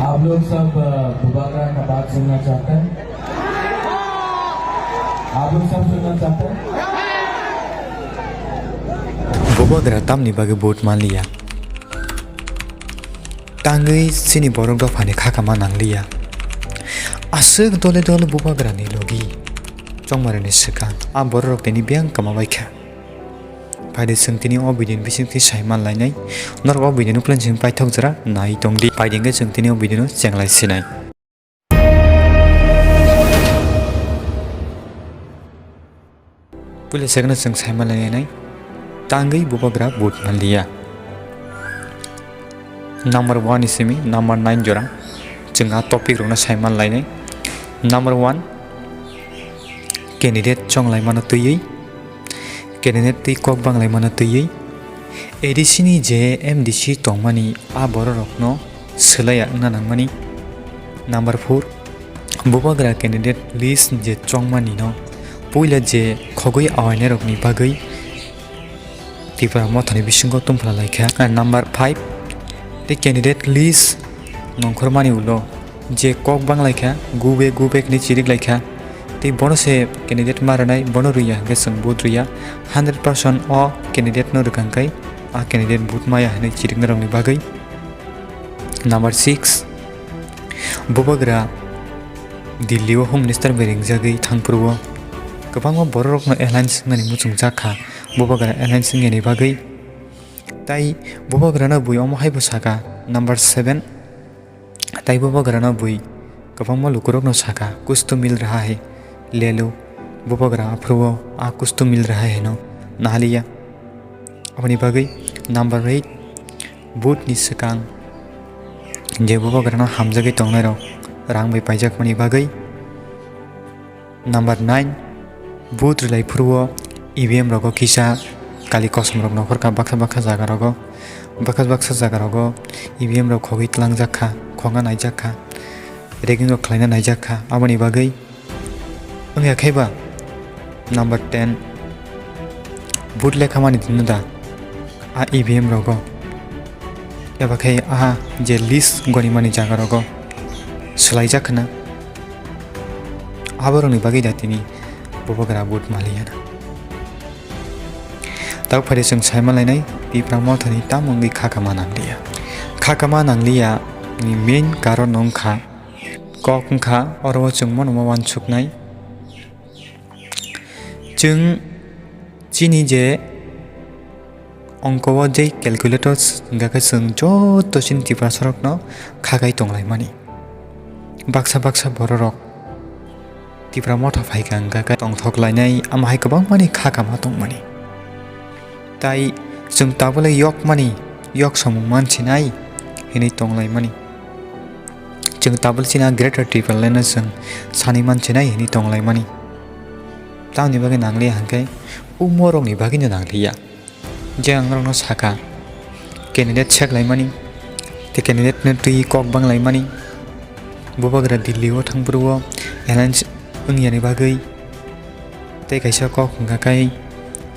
आप लोग सब बुबागरा का बात सुनना चाहते हैं? आप लोग सब सुनना चाहते हैं? Bubagra tamni bagi bot Manliya. Tangwi sini borok dofani khakama Manliya. Aswk Dole Dol Bubagra ni Logi Rwnai Bororok Tini Biyango Kwmakha. Paidi sing tini obidin bising ti saiman lainai norok obidin plan sing pai thok jara nai tongdi paidi nge sing tini obidin chenglai sinai. Pule segna sing saiman lainai Tangwi Bubagra bot Manliya. Number 1 isimi number 9 jorang jenga topik rona saiman lainai. Number 1 candidate chonglai mana tuyei candidate ti kok banglai mana tuyei edisini je MDC tongmani a bororok no selaya nanangmani. Number 4 Bubagra candidate list je chongmani no puila je khogoi awaine rokni bagai tipra mothani bisingo tumphla laikha. And number 5 the candidate list nongkhormani ulo je kok banglaikha gubek ni chirik laikha ti bono se candidate maranai bono ruya gesang bot ruya 100% o candidate no rukangkai a candidate bot maya hne chirik narong ni bagai. Number 6 Bubagra Delhi o home minister bering jagai thangpurwo gobangma bororok no alliance ngani muchung jakha Bubagra alliance ngani bagai tai Bubagra na bui omo haibo saka. Number 7 tai Bubagra na bui gobangma lukurok no saka कुछ तो मिल रहा है ले लो Bubagra apruvo a कुछ तो मिल रहा है no nahaliya apni bagai. Number 8 boot ni sakang je Bubagra no hamjagai tongnai rok rang bai paijak mani bagai. Number 9 boot rilai purwo EVM rogo kisa kali kosom rok nokhorka baksa jaga rogo baksa jaga rogo EVM rok khogoi tlang jakha khonga nai jakha regging rok khlaina nai jakha aboni bagai angya khaiba. Number 10 boot lekha mani dinda a EVM rogo yaba khai a je list goni mani jaga rogo slai jakhna aboroni bagai datini Bubagra bot Manliya. Tau phare sing saiman lainai ti pramo thani tamongi khakama Manliya ni main karon nongkha kokngkha oro chung monoma wan chuknai chung chini je ongko je calculators gaka sung joto sin tipra sorok no khagai tonglai mani baksa bororok tipra motha phaiga gaka tongthok lainai amhai kabang mani khakama tongmani tai chung tabule yok mani yok samung manchinai hini tonglai mani chung tabul china greater triple lena chung sani manchinai hini tonglai mani tamni bagi nangli hangkai umorok ni bagi nangliya je angrong no saka candidate check lai mani te candidate ne tui kok bang lai mani Bubagra Delhi o thangpurwo alliance ungyani bagai te kaisa kok ngakai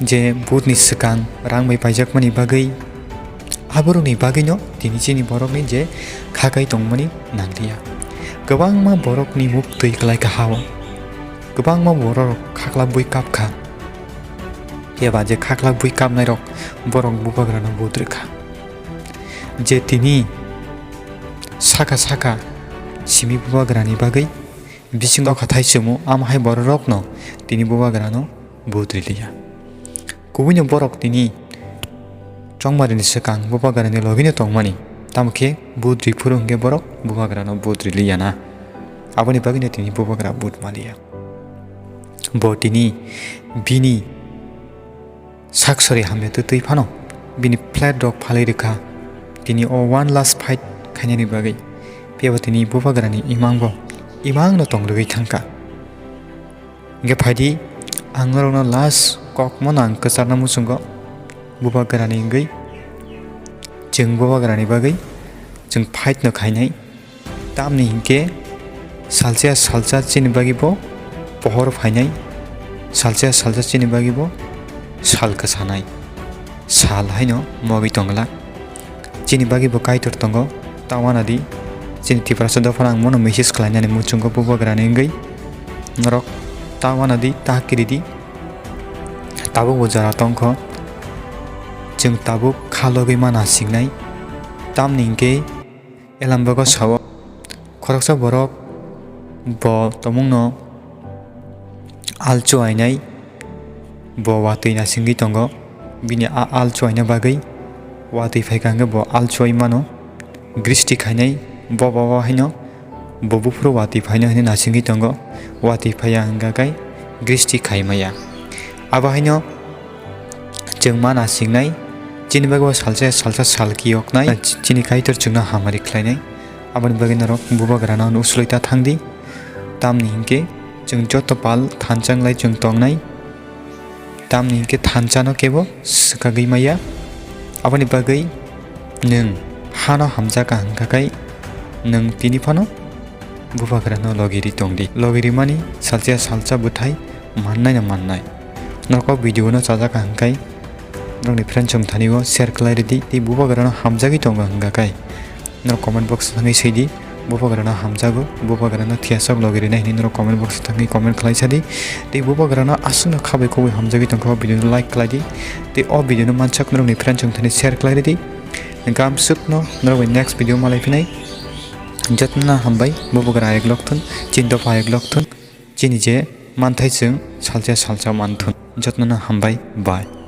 je boot ni sakang rang bai paijak mani bagai aborok ni bagai no tini chini borok ni je khakai tongmani nangliya. Gobangma borok ni muk tui klai ka hawa gobangma borok khakla bui kap kha yaba je khakla bui kap nai rok borok Bubagra no bot rekha je tini saka simi Bubagra ni bagai bisingo khathai sumo amhai bororok no tini Bubagra no bot riliya. Kubuni borok tini chongmari ni sakang Bubagra ni logine tongmani tamkhe bot ripuru hingge borok Bubagra no bot riliya na aboni bagine tini Bubagra bot Manliya. Botini bini saksori hamya tui phano bini flat dog phalai rekha tini o one last fight khainani bagai peba tini Bubagra ni imang no tongroi thangka nge phaidi angrong no last kok monang kasarna musungo Bubagra ni ngai chung Bubagra ni bagai chung fight no khainai tamni hingke salcha chini bagi bo pohor phainai salcha chini bagi bo sal ka sanai sal haino mogi tongla chini bagi bo kaitor tongo tawana di chini tiprasa dofan ang mono message khlainani muchungo Bubagra ni wngwi norok tawana di tahkiri di tabuk bo jara tongkho jeng tabuk khalogwi mana singnai tamni hingke elambago sao khoroksa borok bo tomungno alcho ainai bo watui na singwi tongo bini alcho aina bagwi watui phaikangke bo alcho mano gristi khainai bo haino bo bufru watui phaina hine na singwi tongo watui phaya hingkai gristi khaimaya abo haino jeng mana singnai chini bagwa salsa salki yoknai chini kaitor chungna hamari khlainai aboni bagui norok Bubagra no usloita thangdi tamni hingke jeng joto pal thanchanglai jeng tongnai tamni hingke thanchano kebo swkagwi maya aboni bagui nung hano hamjaka hingkai nung tini phano Bubagra no logiri tongdi logiri mani salsa bwthai mannai na mannai norko video no chajaka hingkai rongni friend chung thanigo share khlai redi ti Bubagra no hamjagui tongo hingkai nor comment box thangai seidi Bubagra no hamjago Bubagra no thiasok logiri nai hini nor comment box thangai comment khlai sadi ti Bubagra no asuna khabai khobui hamjagui tongkho video no like khlai di ti o video no manchak norni friend chung thani share khlai redi gam sukno norwai next video malai pinai jatna hambai Bubagra ek lokthun chindo pa ek lokthun chini je manthai chung salcha manthun jatna hambai bye.